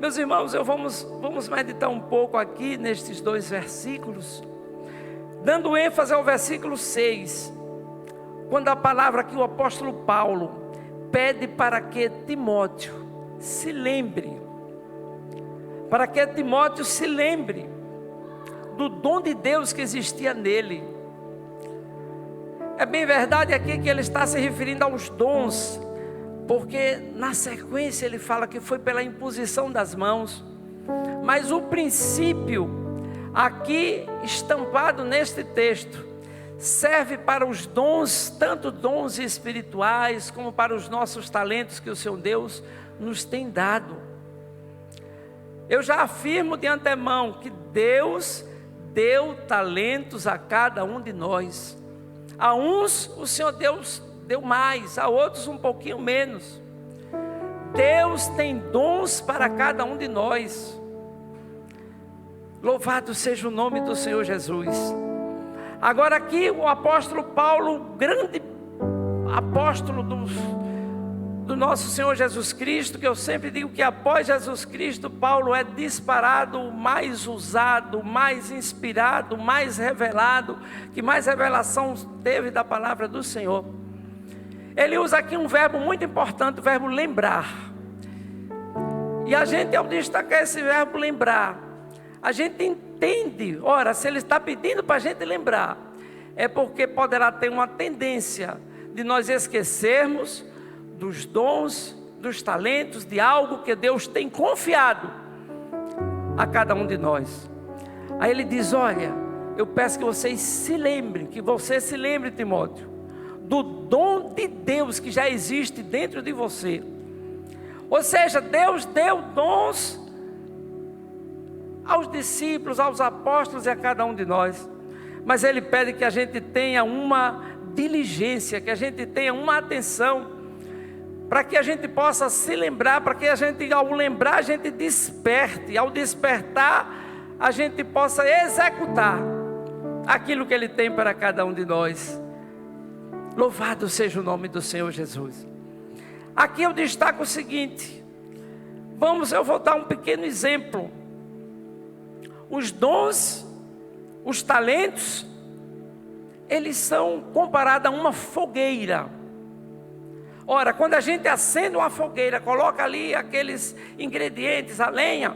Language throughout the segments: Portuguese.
Meus irmãos, vamos meditar um pouco aqui nestes 2 versículos, dando ênfase ao versículo 6, quando a palavra que o apóstolo Paulo pede para que Timóteo se lembre, do dom de Deus que existia nele. É bem verdade aqui que ele está se referindo aos dons, porque na sequência ele fala que foi pela imposição das mãos, mas o princípio aqui estampado neste texto serve para os dons, tanto dons espirituais como para os nossos talentos que o Senhor Deus nos tem dado. Eu já afirmo de antemão que Deus deu talentos a cada um de nós. A uns o Senhor Deus deu mais, a outros um pouquinho menos. Deus tem dons para cada um de nós. Louvado seja o nome do Senhor Jesus. Agora aqui o apóstolo Paulo, grande apóstolo do nosso Senhor Jesus Cristo, que eu sempre digo que após Jesus Cristo, Paulo é disparado, mais usado, mais inspirado, mais revelado, que mais revelação teve da palavra do Senhor. Ele usa aqui um verbo muito importante, o verbo lembrar. E a gente, ao destacar esse verbo lembrar, a gente entende, ora, se ele está pedindo para a gente lembrar, é porque poderá ter uma tendência de nós esquecermos dos dons, dos talentos, de algo que Deus tem confiado a cada um de nós. Aí ele diz: olha, eu peço que vocês se lembrem, que você se lembre, Timóteo, do dom de Deus que já existe dentro de você. Ou seja, Deus deu dons aos discípulos, aos apóstolos e a cada um de nós, mas Ele pede que a gente tenha uma diligência, que a gente tenha uma atenção, para que a gente possa se lembrar, para que a gente, ao lembrar, a gente desperte, ao despertar, a gente possa executar aquilo que Ele tem para cada um de nós. Louvado seja o nome do Senhor Jesus. Aqui eu destaco o seguinte, eu vou dar um pequeno exemplo. Os dons, os talentos, eles são comparados a uma fogueira. Ora, quando a gente acende uma fogueira, coloca ali aqueles ingredientes, a lenha,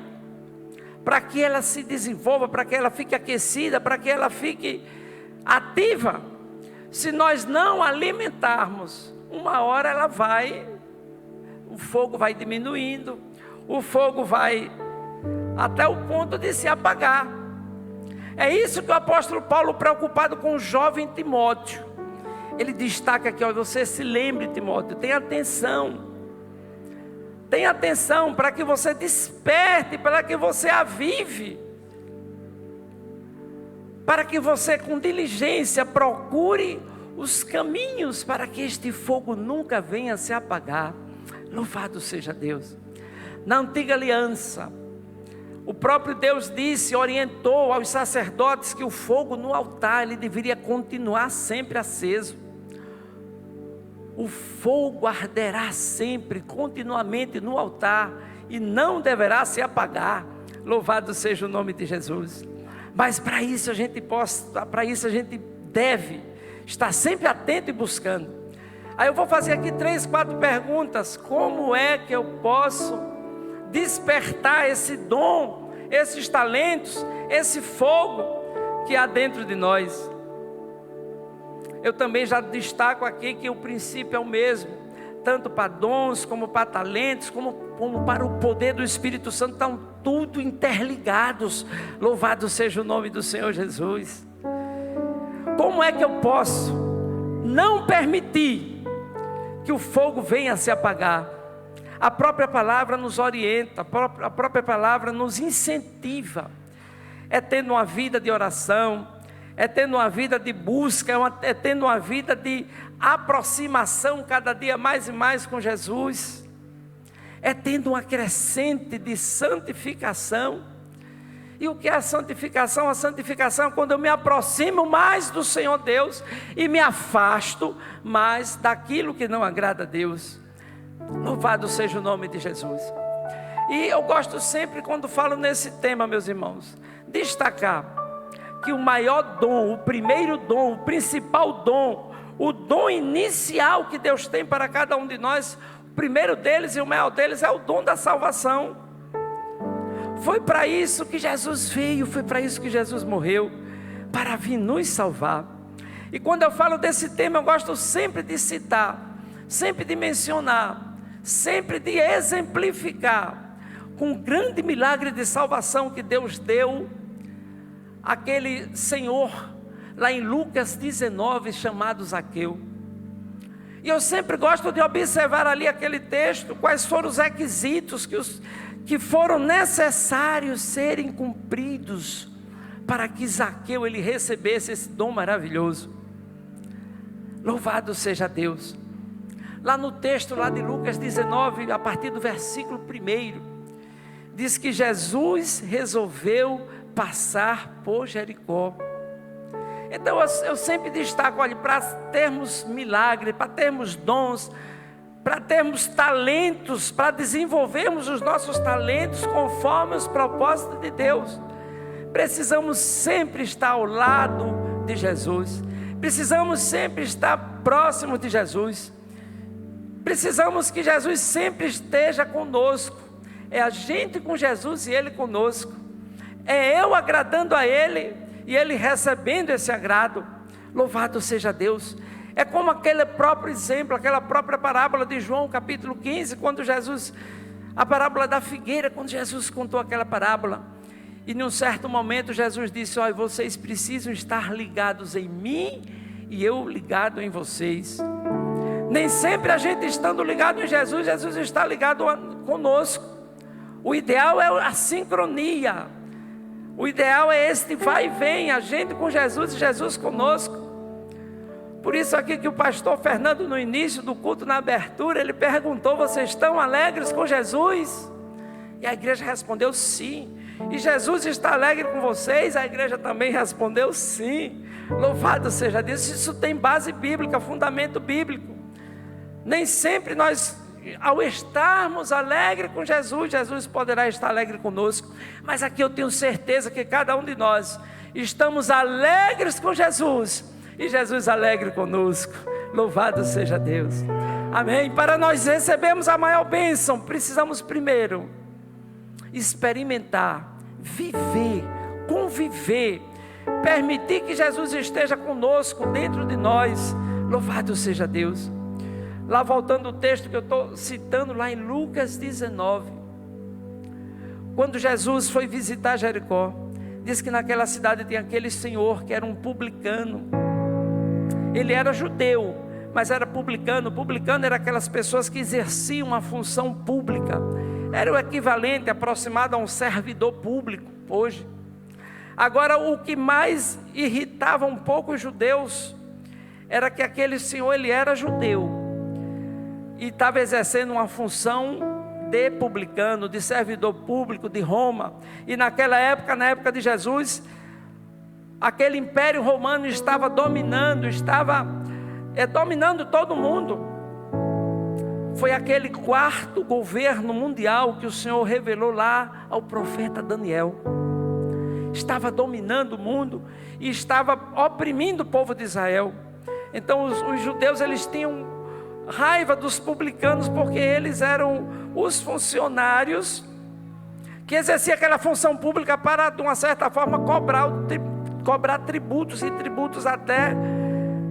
para que ela se desenvolva, para que ela fique aquecida, para que ela fique ativa. Se nós não alimentarmos, uma hora o fogo vai diminuindo, o fogo vai até o ponto de se apagar. É isso que o apóstolo Paulo, preocupado com o jovem Timóteo, ele destaca aqui: ó, você se lembre, Timóteo, tenha atenção para que você desperte, para que você avive, para que você com diligência procure os caminhos para que este fogo nunca venha a se apagar. Louvado seja Deus. Na antiga aliança, o próprio Deus orientou aos sacerdotes que o fogo no altar, ele deveria continuar sempre aceso. O fogo arderá sempre, continuamente no altar, e não deverá se apagar. Louvado seja o nome de Jesus. Mas para isso a gente deve estar sempre atento e buscando. Aí eu vou fazer aqui 3, 4 perguntas. Como é que eu posso despertar esse dom, esses talentos, esse fogo que há dentro de nós? Eu também já destaco aqui que o princípio é o mesmo, tanto para dons, como para talentos, como para o poder do Espírito Santo, estão tudo interligados. Louvado seja o nome do Senhor Jesus. Como é que eu posso não permitir que o fogo venha a se apagar? A própria palavra nos orienta, a própria palavra nos incentiva. É tendo uma vida de oração, é tendo uma vida de busca, é tendo uma vida de aproximação cada dia mais e mais com Jesus, é tendo uma crescente de santificação. E o que é a santificação? A santificação é quando eu me aproximo mais do Senhor Deus e me afasto mais daquilo que não agrada a Deus. Louvado seja o nome de Jesus. E eu gosto sempre, quando falo nesse tema, meus irmãos, destacar que o maior dom, o primeiro dom, o principal dom, o dom inicial que Deus tem para cada um de nós, o primeiro deles e o maior deles é o dom da salvação. Foi para isso que Jesus veio, foi para isso que Jesus morreu, para vir nos salvar. E quando eu falo desse tema, eu gosto sempre de citar, sempre de mencionar, sempre de exemplificar com o grande milagre de salvação que Deus deu àquele Senhor, lá em Lucas 19, chamado Zaqueu. E eu sempre gosto de observar ali aquele texto, quais foram os requisitos que foram necessários serem cumpridos para que Zaqueu ele recebesse esse dom maravilhoso. Louvado seja Deus. Lá no texto lá de Lucas 19, a partir do versículo 1, diz que Jesus resolveu passar por Jericó. Então eu sempre destaco, olha, para termos milagre, para termos dons, para termos talentos, para desenvolvermos os nossos talentos conforme os propósitos de Deus, precisamos sempre estar ao lado de Jesus, precisamos sempre estar próximo de Jesus, precisamos que Jesus sempre esteja conosco. É a gente com Jesus e Ele conosco, é eu agradando a Ele e Ele recebendo esse agrado. Louvado seja Deus. É como aquele próprio exemplo, aquela própria parábola de João capítulo 15, quando Jesus, a parábola da figueira, quando Jesus contou aquela parábola, e num certo momento Jesus disse: olha, vocês precisam estar ligados em mim e eu ligado em vocês. Nem sempre a gente estando ligado em Jesus, Jesus está ligado conosco. O ideal é a sincronia, o ideal é este vai e vem, a gente com Jesus e Jesus conosco. Por isso aqui que o pastor Fernando, no início do culto, na abertura, ele perguntou: vocês estão alegres com Jesus? E a igreja respondeu sim. E Jesus está alegre com vocês? A igreja também respondeu sim. Louvado seja Deus. Isso tem base bíblica, fundamento bíblico. Nem sempre nós, ao estarmos alegres com Jesus, Jesus poderá estar alegre conosco. Mas aqui eu tenho certeza que cada um de nós estamos alegres com Jesus e Jesus alegre conosco. Louvado seja Deus. Amém. Para nós recebermos a maior bênção, precisamos primeiro experimentar, viver, conviver, permitir que Jesus esteja conosco, dentro de nós. Louvado seja Deus. Lá voltando o texto que eu estou citando, lá em Lucas 19, quando Jesus foi visitar Jericó, diz que naquela cidade tinha aquele senhor que era um publicano. Ele era judeu, mas era publicano. Publicano era aquelas pessoas que exerciam uma função pública, era o equivalente aproximado a um servidor público hoje. Agora, o que mais irritava um pouco os judeus era que aquele senhor, ele era judeu e estava exercendo uma função de publicano, de servidor público de Roma. E naquela época, na época de Jesus, aquele império romano estava dominando todo mundo. Foi aquele quarto governo mundial que o Senhor revelou lá ao profeta Daniel. Estava dominando o mundo e estava oprimindo o povo de Israel. Então os judeus, eles tinham raiva dos publicanos, porque eles eram os funcionários que exerciam aquela função pública para, de uma certa forma, cobrar tributos, e tributos até,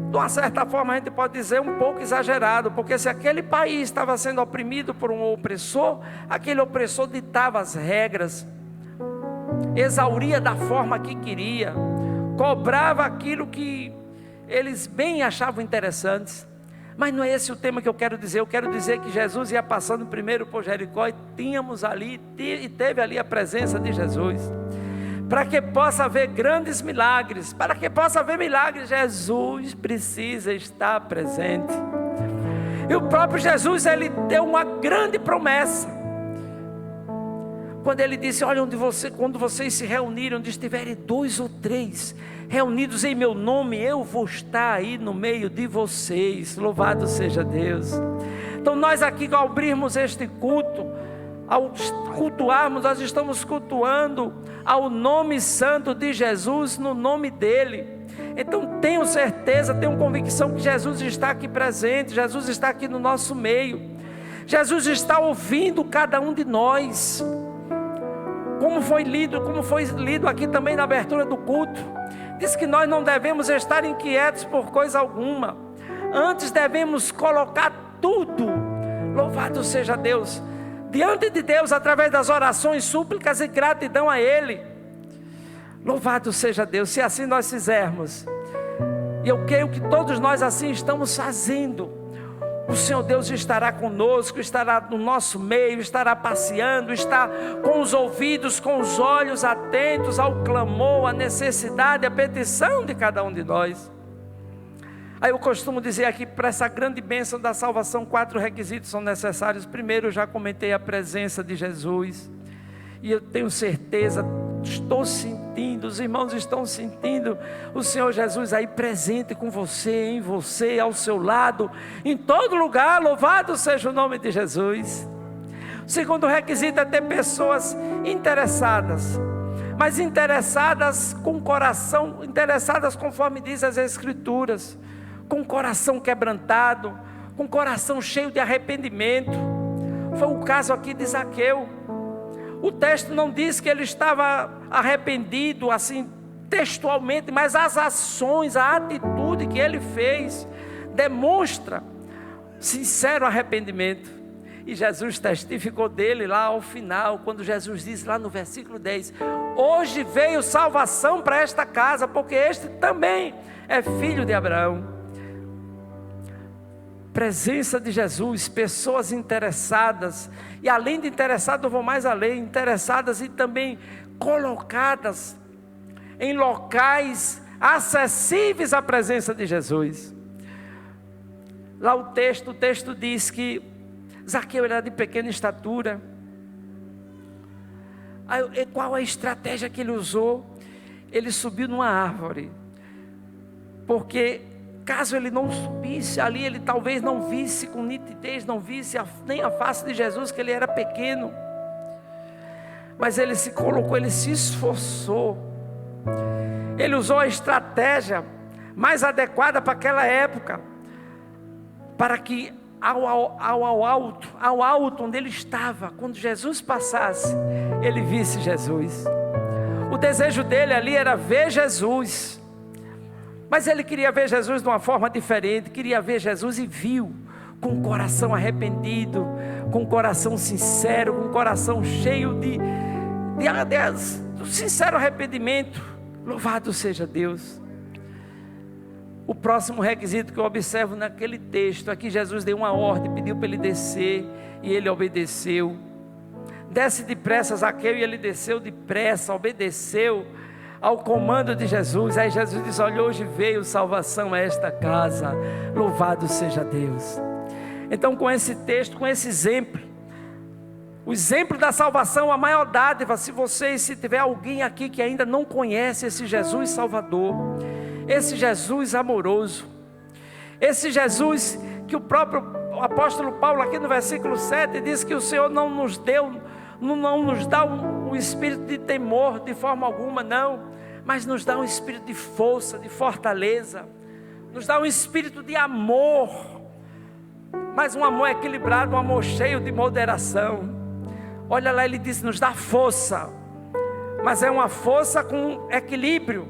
de uma certa forma, a gente pode dizer um pouco exagerado, porque se aquele país estava sendo oprimido por um opressor, aquele opressor ditava as regras, exauria da forma que queria, cobrava aquilo que eles bem achavam interessantes. Mas não é esse o tema que eu quero dizer. Eu quero dizer que Jesus ia passando primeiro por Jericó, e teve ali a presença de Jesus. Para que possa haver grandes milagres, para que possa haver milagres, Jesus precisa estar presente. E o próprio Jesus, ele deu uma grande promessa, quando ele disse: olha, quando vocês se reunirem, onde estiverem 2 ou 3 reunidos em meu nome, eu vou estar aí no meio de vocês. Louvado seja Deus. Então nós aqui, ao abrirmos este culto, Ao cultuarmos, nós estamos cultuando ao nome santo de Jesus, no nome dele. Então tenho certeza, tenho convicção que Jesus está aqui presente, Jesus está aqui no nosso meio, Jesus está ouvindo cada um de nós. Como foi lido aqui também na abertura do culto, diz que nós não devemos estar inquietos por coisa alguma, antes devemos colocar tudo, louvado seja Deus, diante de Deus, através das orações, súplicas e gratidão a Ele. Louvado seja Deus. Se assim nós fizermos, e eu creio que todos nós assim estamos fazendo, o Senhor Deus estará conosco, estará no nosso meio, estará passeando, está com os ouvidos, com os olhos atentos ao clamor, à necessidade, à petição de cada um de nós. Aí eu costumo dizer aqui, para essa grande bênção da salvação, 4 requisitos são necessários. Primeiro, eu já comentei a presença de Jesus, e eu tenho certeza, estou sentindo, os irmãos estão sentindo o Senhor Jesus aí presente com você, em você, ao seu lado, em todo lugar. Louvado seja o nome de Jesus. O segundo requisito é ter pessoas interessadas, mas interessadas com coração, interessadas conforme diz as Escrituras, com coração quebrantado, com coração cheio de arrependimento. Foi o caso aqui de Zaqueu. O texto não diz que ele estava arrependido assim textualmente, mas as ações, a atitude que ele fez demonstra sincero arrependimento. E Jesus testificou dele lá ao final, quando Jesus disse lá no versículo 10: hoje veio salvação para esta casa, porque este também é filho de Abraão. Presença de Jesus, pessoas interessadas, e além de interessadas, eu vou mais além, interessadas e também colocadas em locais acessíveis à presença de Jesus. Lá o texto diz que Zaqueu era de pequena estatura. Aí, qual a estratégia que ele usou? Ele subiu numa árvore, porque caso ele não subisse ali, ele talvez não visse com nitidez, não visse nem a face de Jesus, que ele era pequeno. Mas ele se colocou, ele se esforçou, ele usou a estratégia mais adequada para aquela época, para que ao alto onde ele estava, quando Jesus passasse, ele visse Jesus. O desejo dele ali era ver Jesus, mas ele queria ver Jesus de uma forma diferente, queria ver Jesus e viu, com o coração arrependido, com o coração sincero, com o coração cheio de sincero arrependimento. Louvado seja Deus. O próximo requisito que eu observo naquele texto, aqui Jesus deu uma ordem, pediu para ele descer, e ele obedeceu. Desce depressa, Zaqueu, e ele desceu depressa, obedeceu ao comando de Jesus. Aí Jesus diz: olha, hoje veio salvação a esta casa, louvado seja Deus. Então, com esse texto, com esse exemplo, o exemplo da salvação, a maior dádiva, se tiver alguém aqui que ainda não conhece esse Jesus Salvador, esse Jesus amoroso, esse Jesus que o próprio apóstolo Paulo aqui no versículo 7 diz que o Senhor não nos dá um espírito de temor de forma alguma, não, mas nos dá um espírito de força, de fortaleza, nos dá um espírito de amor, mas um amor equilibrado, um amor cheio de moderação. Olha lá, ele diz, nos dá força, mas é uma força com equilíbrio.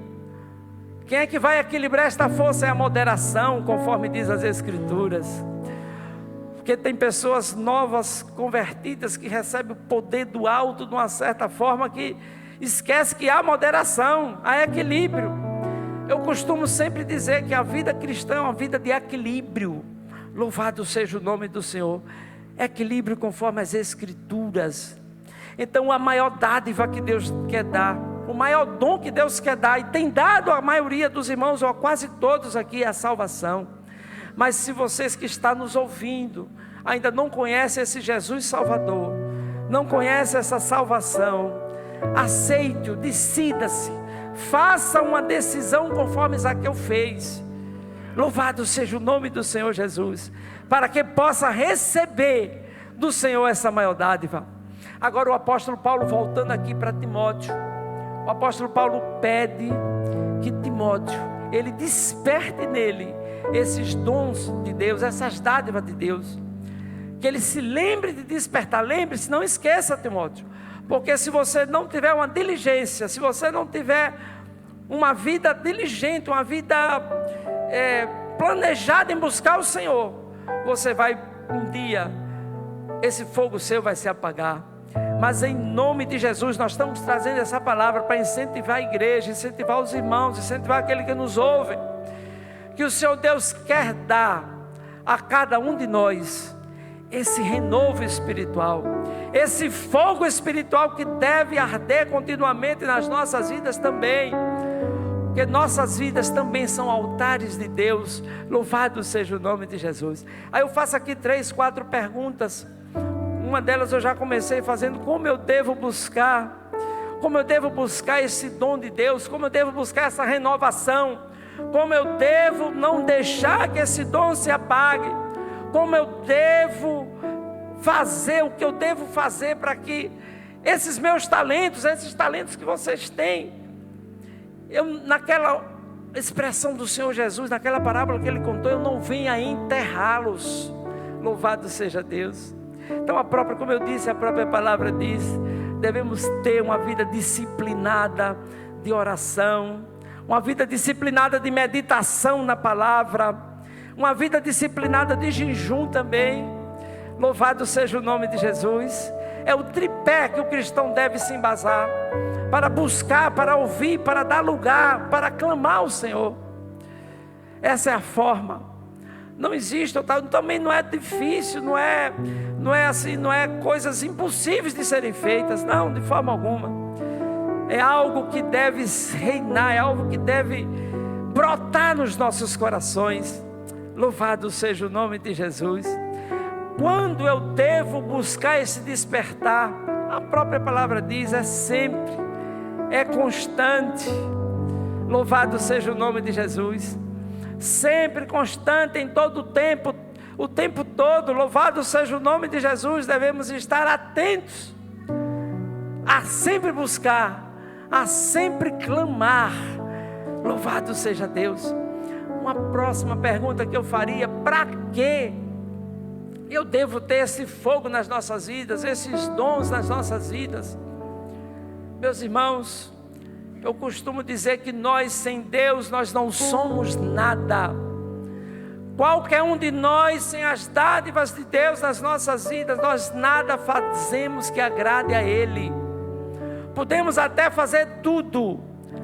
Quem é que vai equilibrar esta força? É a moderação, conforme diz as Escrituras. Porque tem pessoas novas, convertidas, que recebem o poder do alto de uma certa forma, que esquece que há moderação, há equilíbrio. Eu costumo sempre dizer que a vida cristã é uma vida de equilíbrio. Louvado seja o nome do Senhor. Equilíbrio conforme as Escrituras. Então a maior dádiva que Deus quer dar, o maior dom que Deus quer dar, e tem dado a maioria dos irmãos, ou quase todos aqui, é a salvação. Mas se vocês que estão nos ouvindo ainda não conhecem esse Jesus Salvador, não conhecem essa salvação, aceite-o, decida-se, faça uma decisão conforme Zaqueu fez. Louvado seja o nome do Senhor Jesus, para que possa receber do Senhor essa maior dádiva. Agora o apóstolo Paulo, voltando aqui para Timóteo, o apóstolo Paulo pede que Timóteo, ele desperte nele esses dons de Deus, essas dádivas de Deus, que ele se lembre de despertar. Lembre-se, não esqueça, Timóteo, porque se você não tiver uma diligência, se você não tiver uma vida diligente, uma vida planejada em buscar o Senhor, você vai um dia, esse fogo seu vai se apagar. Mas em nome de Jesus, nós estamos trazendo essa palavra para incentivar a igreja, incentivar os irmãos, incentivar aquele que nos ouve, que o Senhor Deus quer dar a cada um de nós esse renovo espiritual, esse fogo espiritual que deve arder continuamente nas nossas vidas também, porque nossas vidas também são altares de Deus. Louvado seja o nome de Jesus. Aí eu faço aqui 3, 4 perguntas. Uma delas eu já comecei fazendo: como eu devo buscar? Como eu devo buscar esse dom de Deus? Como eu devo buscar essa renovação? Como eu devo não deixar que esse dom se apague? Como eu devo fazer, o que eu devo fazer para que esses meus talentos, esses talentos que vocês têm, naquela expressão do Senhor Jesus, naquela parábola que Ele contou, eu não venha enterrá-los. Louvado seja Deus. Então como eu disse, a própria palavra diz, devemos ter uma vida disciplinada de oração, uma vida disciplinada de meditação na palavra, uma vida disciplinada de jejum também. Louvado seja o nome de Jesus. É o tripé que o cristão deve se embasar, para buscar, para ouvir, para dar lugar, para clamar ao Senhor. Essa é a forma. Não existe, também não é difícil, não é assim, não é coisas impossíveis de serem feitas, não, de forma alguma. É algo que deve reinar, é algo que deve brotar nos nossos corações. Louvado seja o nome de Jesus. Quando eu devo buscar esse despertar? A própria palavra diz, é sempre, é constante. Louvado seja o nome de Jesus. Sempre constante, em todo o tempo todo. Louvado seja o nome de Jesus. Devemos estar atentos a sempre buscar, a sempre clamar. Louvado seja Deus. Uma próxima pergunta que eu faria: para que eu devo ter esse fogo nas nossas vidas, esses dons nas nossas vidas? Meus irmãos, eu costumo dizer que nós, sem Deus, nós não somos nada. Qualquer um de nós, sem as dádivas de Deus nas nossas vidas, nós nada fazemos que agrade a Ele. Podemos até fazer tudo,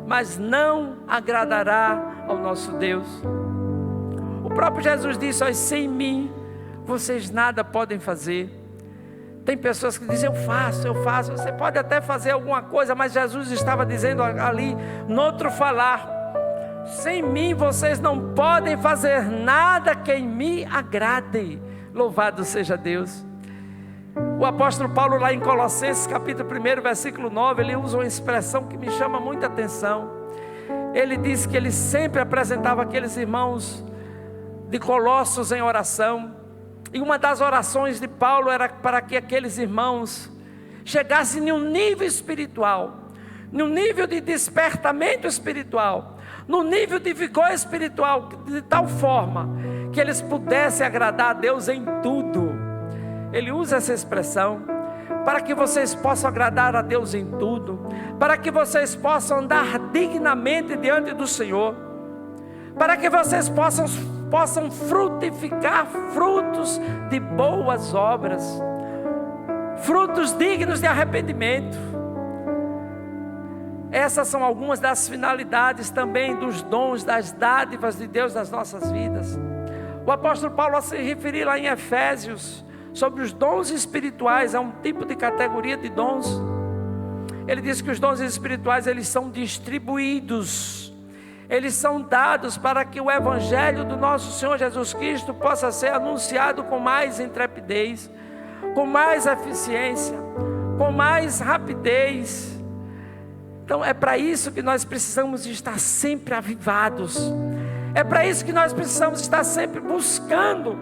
mas não agradará ao nosso Deus. O próprio Jesus disse: olha, sem mim vocês nada podem fazer. Tem pessoas que dizem: eu faço. Você pode até fazer alguma coisa, mas Jesus estava dizendo ali, no outro falar: sem mim vocês não podem fazer nada que me agrade. Louvado seja Deus. O apóstolo Paulo, lá em Colossenses capítulo 1, versículo 9, ele usa uma expressão que me chama muita atenção. Ele diz que ele sempre apresentava aqueles irmãos de Colossos em oração. E uma das orações de Paulo era para que aqueles irmãos chegassem em um nível espiritual, num nível de despertamento espiritual, no nível de vigor espiritual, de tal forma que eles pudessem agradar a Deus em tudo. Ele usa essa expressão, para que vocês possam agradar a Deus em tudo, para que vocês possam andar dignamente diante do Senhor, para que vocês possam frutificar frutos de boas obras, frutos dignos de arrependimento. Essas são algumas das finalidades também dos dons, das dádivas de Deus nas nossas vidas. O apóstolo Paulo, ao se referir lá em Efésios sobre os dons espirituais, é um tipo de categoria de dons. Ele diz que os dons espirituais, eles são distribuídos, eles são dados para que o evangelho do nosso Senhor Jesus Cristo possa ser anunciado com mais intrepidez, com mais eficiência, com mais rapidez. Então é para isso que nós precisamos estar sempre avivados, é para isso que nós precisamos estar sempre buscando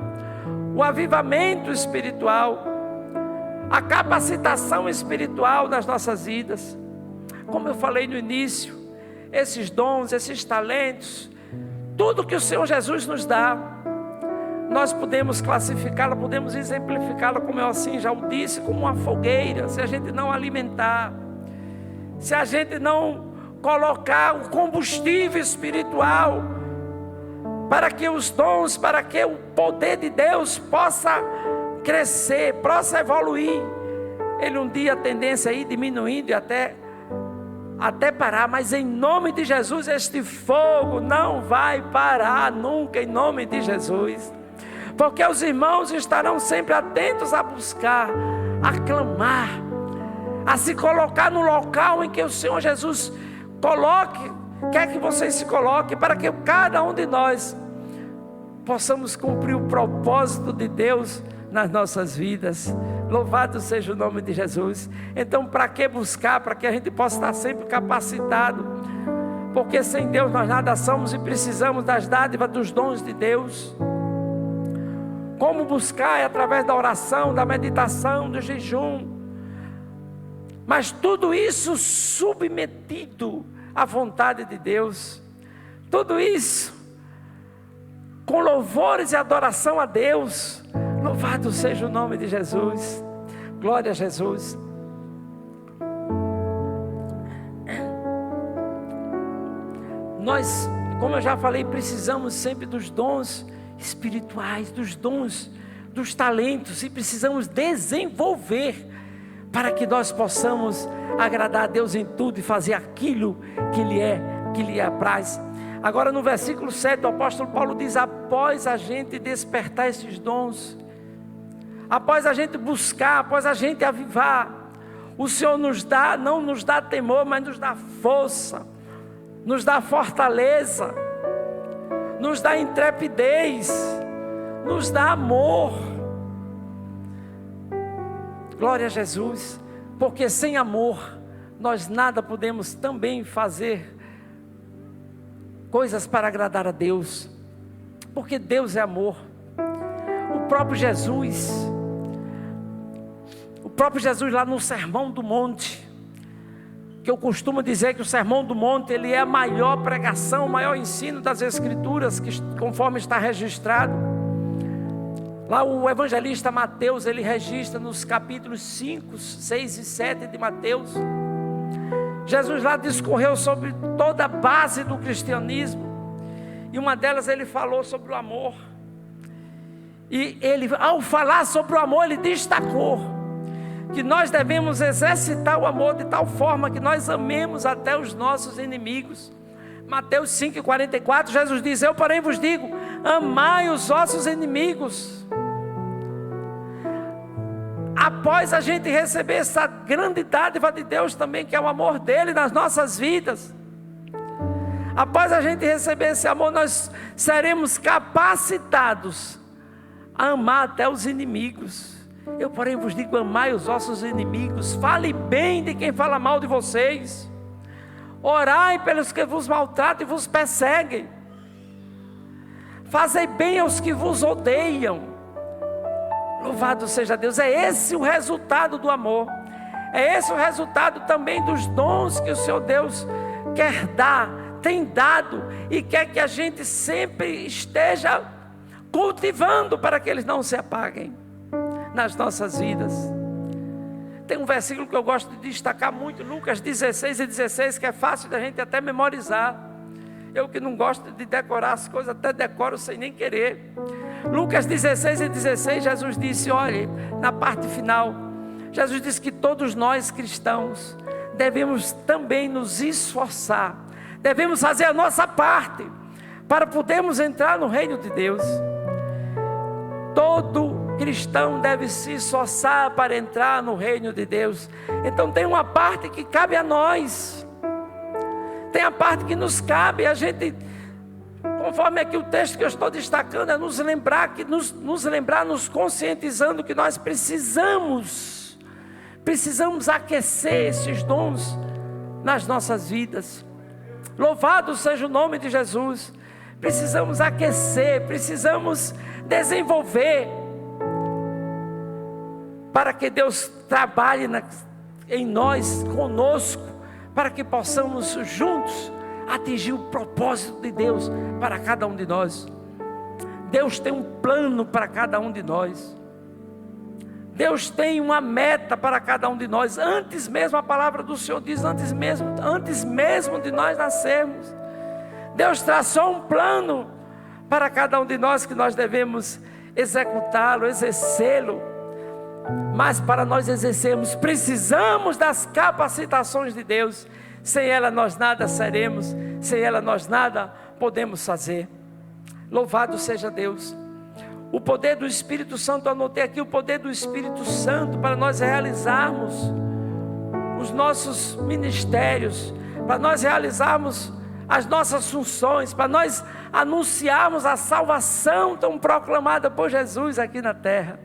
o avivamento espiritual, a capacitação espiritual nas nossas vidas. Como eu falei no início, esses dons, esses talentos, tudo que o Senhor Jesus nos dá, nós podemos classificá-la, podemos exemplificá-la, como eu assim já o disse, como uma fogueira. Se a gente não alimentar, se a gente não colocar o combustível espiritual, para que os dons, para que o poder de Deus possa crescer, possa evoluir, ele um dia a tendência a ir diminuindo e até parar, mas em nome de Jesus este fogo não vai parar nunca, em nome de Jesus, porque os irmãos estarão sempre atentos a buscar, a clamar, a se colocar no local em que o Senhor Jesus quer que vocês se coloquem, para que cada um de nós possamos cumprir o propósito de Deus nas nossas vidas. Louvado seja o nome de Jesus. Então, para que buscar? Para que a gente possa estar sempre capacitado, porque sem Deus nós nada somos e precisamos das dádivas, dos dons de Deus. Como buscar? É através da oração, da meditação, do jejum, mas tudo isso submetido à vontade de Deus, tudo isso com louvores e adoração a Deus. Louvado seja o nome de Jesus. Glória a Jesus. Nós, como eu já falei, precisamos sempre dos dons espirituais, dos dons, dos talentos, e precisamos desenvolver para que nós possamos agradar a Deus em tudo e fazer aquilo que lhe apraz. Agora no versículo 7, o apóstolo Paulo diz: após a gente despertar esses dons, após a gente buscar, após a gente avivar, o Senhor não nos dá temor, mas nos dá força, nos dá fortaleza, nos dá intrepidez, nos dá amor. Glória a Jesus, porque sem amor nós nada podemos também fazer coisas para agradar a Deus, porque Deus é amor. O próprio Jesus lá no Sermão do Monte, que eu costumo dizer que o Sermão do Monte, ele é a maior pregação, o maior ensino das Escrituras, que conforme está registrado. Lá o evangelista Mateus, ele registra nos capítulos 5, 6 e 7 de Mateus. Jesus lá discorreu sobre toda a base do cristianismo, e uma delas ele falou sobre o amor. E ele, ao falar sobre o amor, ele destacou que nós devemos exercitar o amor de tal forma que nós amemos até os nossos inimigos. Mateus 5,44, Jesus diz: eu porém vos digo, amai os vossos inimigos. Após a gente receber essa grande dádiva de Deus também, que é o amor dele nas nossas vidas, após a gente receber esse amor, nós seremos capacitados a amar até os inimigos. Eu porém vos digo, amai os vossos inimigos, fale bem de quem fala mal de vocês, orai pelos que vos maltratam e vos perseguem, fazei bem aos que vos odeiam. Louvado seja Deus. É esse o resultado do amor, é esse o resultado também dos dons que o Senhor Deus quer dar, tem dado, e quer que a gente sempre esteja cultivando para que eles não se apaguem nas nossas vidas. Tem um versículo que eu gosto de destacar muito, Lucas 16:16, que é fácil da gente até memorizar. Eu que não gosto de decorar as coisas, até decoro sem nem querer. Lucas 16:16, Jesus disse, olha, na parte final, Jesus disse que todos nós cristãos devemos também nos esforçar, devemos fazer a nossa parte para podermos entrar no reino de Deus. Todo cristão deve se esforçar para entrar no reino de Deus. Então tem uma parte que cabe a nós, tem a parte que nos cabe. A gente, conforme aqui o texto que eu estou destacando, é nos lembrar, nos conscientizando que nós precisamos aquecer esses dons nas nossas vidas. Louvado seja o nome de Jesus. Precisamos aquecer, precisamos desenvolver, para que Deus trabalhe em nós, conosco, para que possamos juntos atingir o propósito de Deus para cada um de nós. Deus tem um plano para cada um de nós. Deus tem uma meta para cada um de nós. Antes mesmo, a palavra do Senhor diz, antes mesmo de nós nascermos, Deus traçou um plano para cada um de nós, que nós devemos executá-lo, exercê-lo. Mas para nós exercermos, precisamos das capacitações de Deus. Sem ela nós nada seremos, sem ela nós nada podemos fazer. Louvado seja Deus. O poder do Espírito Santo, eu anotei aqui o poder do Espírito Santo para nós realizarmos os nossos ministérios, para nós realizarmos as nossas funções, para nós anunciarmos a salvação tão proclamada por Jesus aqui na terra.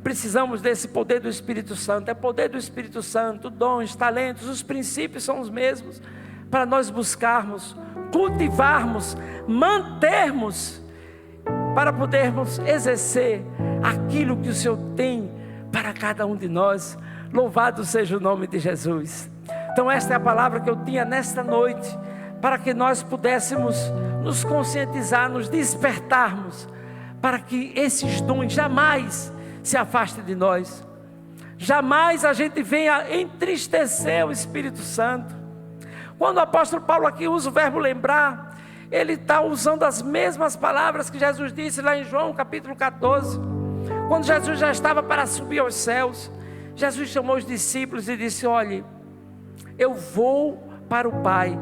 Precisamos desse poder do Espírito Santo. É poder do Espírito Santo, dons, talentos, os princípios são os mesmos, para nós buscarmos, cultivarmos, mantermos, para podermos exercer aquilo que o Senhor tem para cada um de nós. Louvado seja o nome de Jesus. Então esta é a palavra que eu tinha nesta noite, para que nós pudéssemos nos conscientizar, nos despertarmos, para que esses dons jamais se afastem de nós. Jamais a gente venha entristecer o Espírito Santo. Quando o apóstolo Paulo aqui usa o verbo lembrar, ele está usando as mesmas palavras que Jesus disse lá em João capítulo 14. Quando Jesus já estava para subir aos céus, Jesus chamou os discípulos e disse: olhe, eu vou para o Pai,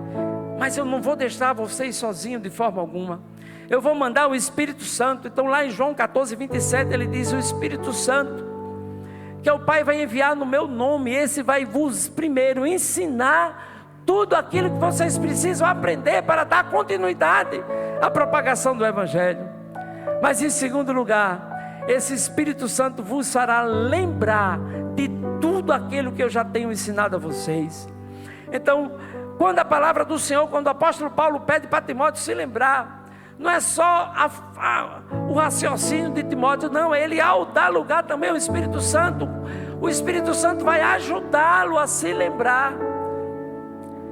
mas eu não vou deixar vocês sozinhos de forma alguma. Eu vou mandar o Espírito Santo. Então lá em João 14, 27 ele diz: o Espírito Santo, que o Pai vai enviar no meu nome, esse vai vos primeiro ensinar tudo aquilo que vocês precisam aprender para dar continuidade à propagação do Evangelho. Mas em segundo lugar, esse Espírito Santo vos fará lembrar de tudo aquilo que eu já tenho ensinado a vocês. Então, quando a palavra do Senhor, quando o apóstolo Paulo pede para Timóteo se lembrar, não é só o raciocínio de Timóteo, não. Ele, ao dar lugar também ao Espírito Santo, o Espírito Santo vai ajudá-lo a se lembrar.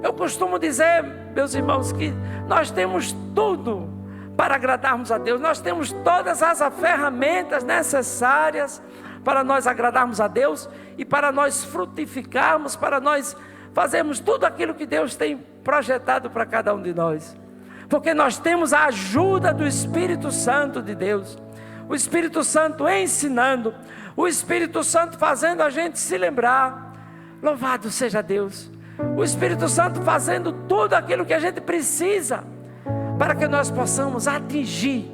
Eu costumo dizer, meus irmãos, que nós temos tudo para agradarmos a Deus. Nós temos todas as ferramentas necessárias para nós agradarmos a Deus e para nós frutificarmos, para nós fazermos tudo aquilo que Deus tem projetado para cada um de nós. Porque nós temos a ajuda do Espírito Santo de Deus. O Espírito Santo ensinando, o Espírito Santo fazendo a gente se lembrar. Louvado seja Deus. O Espírito Santo fazendo tudo aquilo que a gente precisa para que nós possamos atingir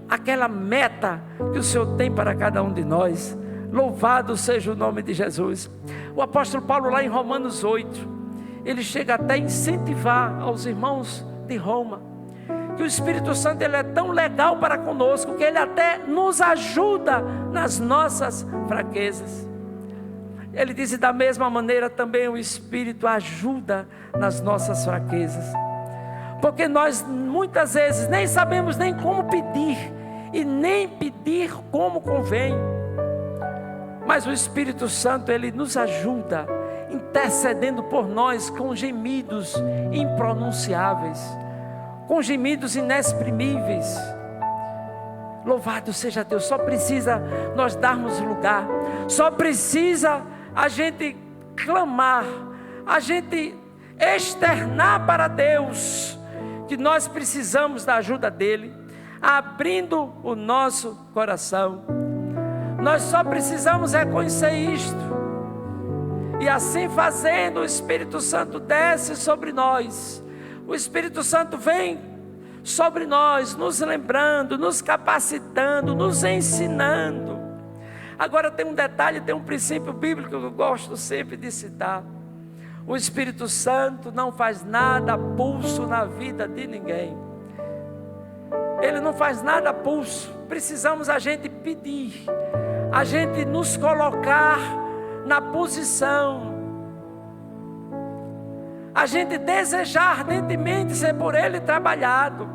aquela meta que o Senhor tem para cada um de nós. Louvado seja o nome de Jesus. O apóstolo Paulo lá em Romanos 8, ele chega até a incentivar aos irmãos de Roma, que o Espírito Santo ele é tão legal para conosco, que ele até nos ajuda nas nossas fraquezas. Ele diz: e da mesma maneira também o Espírito ajuda nas nossas fraquezas, porque nós muitas vezes nem sabemos nem como pedir, e nem pedir como convém, mas o Espírito Santo ele nos ajuda, intercedendo por nós com gemidos impronunciáveis, com gemidos inexprimíveis. Louvado seja Deus. Só precisa nós darmos lugar, só precisa a gente clamar, a gente externar para Deus que nós precisamos da ajuda dEle, abrindo o nosso coração. Nós só precisamos reconhecer isto, e assim fazendo, o Espírito Santo desce sobre nós. O Espírito Santo vem sobre nós, nos lembrando, nos capacitando, nos ensinando. Agora tem um detalhe, tem um princípio bíblico que eu gosto sempre de citar. O Espírito Santo não faz nada a pulso na vida de ninguém. Ele não faz nada a pulso. Precisamos a gente pedir, a gente nos colocar na posição, a gente desejar ardentemente ser por Ele trabalhado.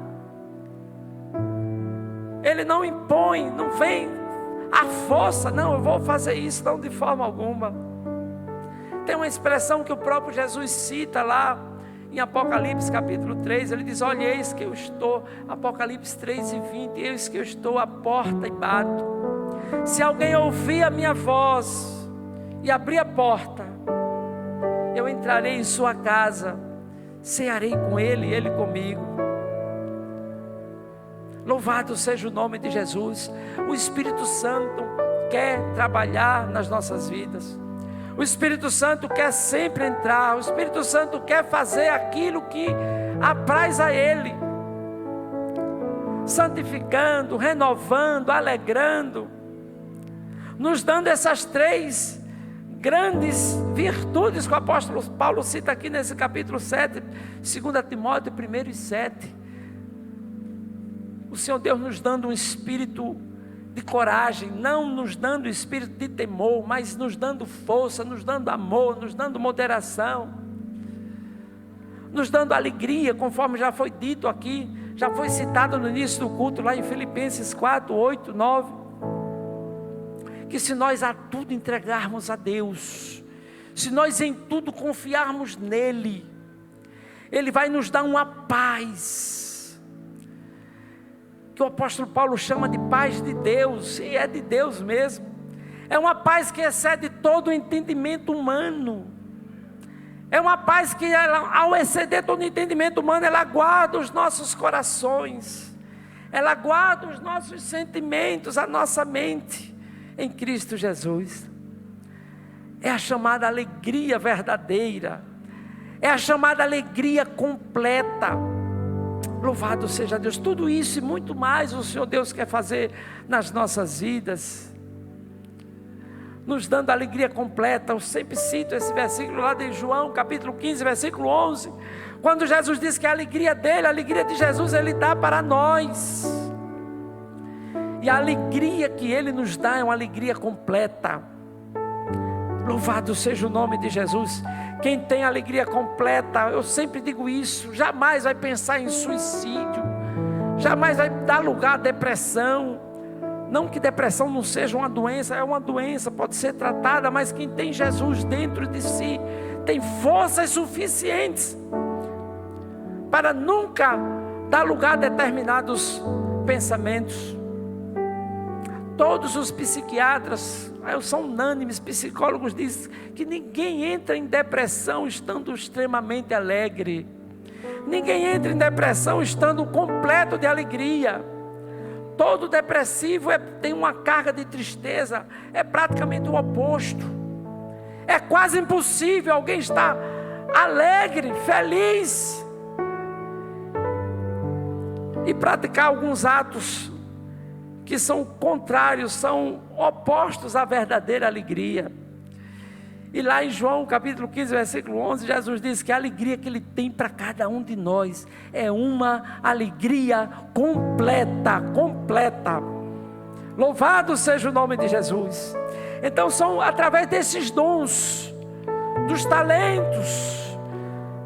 Ele não impõe, não vem a força, não, eu vou fazer isso, não, de forma alguma. Tem uma expressão que o próprio Jesus cita lá em Apocalipse capítulo 3, ele diz: olha, eis que eu estou, Apocalipse 3:20, eis que eu estou à porta e bato. Se alguém ouvir a minha voz e abrir a porta, eu entrarei em sua casa, cearei com ele e ele comigo. Louvado seja o nome de Jesus. O Espírito Santo quer trabalhar nas nossas vidas. O Espírito Santo quer sempre entrar. O Espírito Santo quer fazer aquilo que apraz a Ele, santificando, renovando, alegrando, nos dando essas 3 grandes virtudes que o apóstolo Paulo cita aqui nesse capítulo 7, 2 Timóteo 1 e 7. O Senhor Deus nos dando um espírito de coragem, não nos dando espírito de temor, mas nos dando força, nos dando amor, nos dando moderação, nos dando alegria, conforme já foi dito aqui, já foi citado no início do culto, lá em Filipenses 4, 8, 9, que se nós a tudo entregarmos a Deus, se nós em tudo confiarmos nele, Ele vai nos dar uma paz, que o apóstolo Paulo chama de paz de Deus, e é de Deus mesmo. É uma paz que excede todo o entendimento humano. É uma paz que, ao exceder todo o entendimento humano, ela guarda os nossos corações, ela guarda os nossos sentimentos, a nossa mente em Cristo Jesus. É a chamada alegria verdadeira, é a chamada alegria completa. Louvado seja Deus. Tudo isso e muito mais o Senhor Deus quer fazer nas nossas vidas, nos dando alegria completa. Eu sempre cito esse versículo lá de João capítulo 15, versículo 11, quando Jesus diz que a alegria dele, a alegria de Jesus, Ele dá para nós, e a alegria que Ele nos dá é uma alegria completa. Louvado seja o nome de Jesus. Quem tem alegria completa, eu sempre digo isso, jamais vai pensar em suicídio, jamais vai dar lugar à depressão. Não que depressão não seja uma doença, é uma doença, pode ser tratada, mas quem tem Jesus dentro de si, tem forças suficientes para nunca dar lugar a determinados pensamentos. Todos os psiquiatras, são unânimes, psicólogos dizem que ninguém entra em depressão estando extremamente alegre. Ninguém entra em depressão estando completo de alegria. Todo depressivo tem uma carga de tristeza, é praticamente o oposto. É quase impossível alguém estar alegre, feliz e praticar alguns atos que são contrários, são opostos à verdadeira alegria. E lá em João capítulo 15, versículo 11, Jesus diz que a alegria que Ele tem para cada um de nós é uma alegria completa, completa. Louvado seja o nome de Jesus. Então são através desses dons, dos talentos,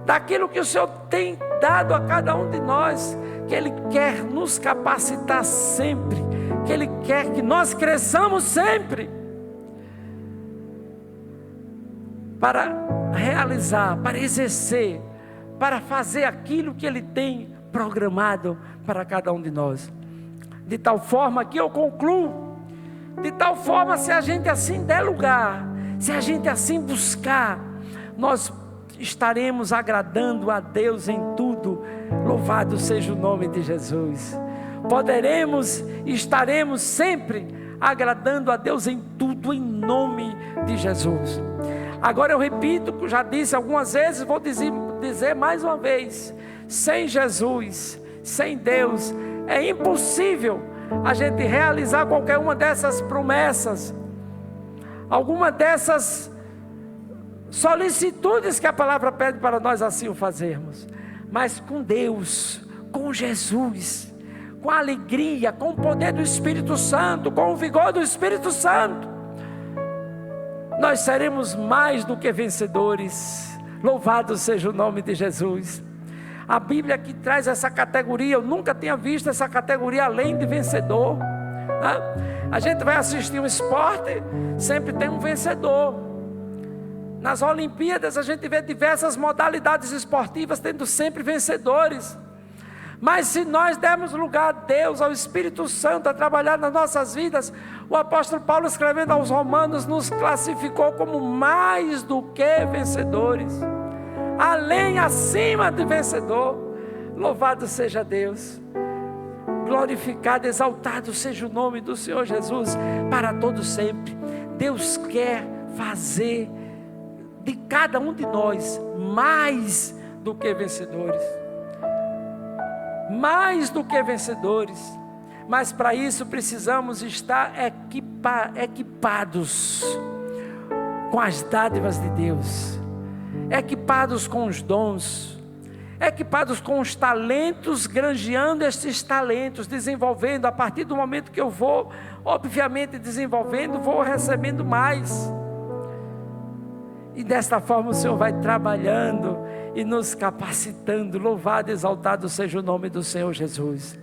daquilo que o Senhor tem dado a cada um de nós, que Ele quer nos capacitar sempre, que Ele quer que nós cresçamos sempre, para realizar, para exercer, para fazer aquilo que Ele tem programado para cada um de nós. De tal forma que eu concluo, de tal forma, se a gente assim der lugar, se a gente assim buscar, nós estaremos agradando a Deus em tudo. Louvado seja o nome de Jesus. Poderemos e estaremos sempre agradando a Deus em tudo, em nome de Jesus. Agora eu repito, já disse algumas vezes, vou dizer mais uma vez: sem Jesus, sem Deus, é impossível a gente realizar qualquer uma dessas promessas, alguma dessas solicitudes que a palavra pede para nós assim o fazermos. Mas com Deus, com Jesus, com a alegria, com o poder do Espírito Santo, com o vigor do Espírito Santo, nós seremos mais do que vencedores. Louvado seja o nome de Jesus. A Bíblia que traz essa categoria, eu nunca tinha visto essa categoria além de vencedor. A gente vai assistir um esporte, sempre tem um vencedor. Nas Olimpíadas a gente vê diversas modalidades esportivas tendo sempre vencedores. Mas se nós dermos lugar a Deus, ao Espírito Santo, a trabalhar nas nossas vidas, o apóstolo Paulo, escrevendo aos Romanos, nos classificou como mais do que vencedores, além, acima de vencedor. Louvado seja Deus, glorificado, exaltado seja o nome do Senhor Jesus, para todo sempre. Deus quer fazer de cada um de nós mais do que vencedores. Mais do que vencedores. Mas para isso precisamos estar equipados com as dádivas de Deus, equipados com os dons, equipados com os talentos, granjeando estes talentos, desenvolvendo. A partir do momento que eu vou, obviamente, desenvolvendo, vou recebendo mais. E desta forma o Senhor vai trabalhando e nos capacitando. Louvado e exaltado seja o nome do Senhor Jesus.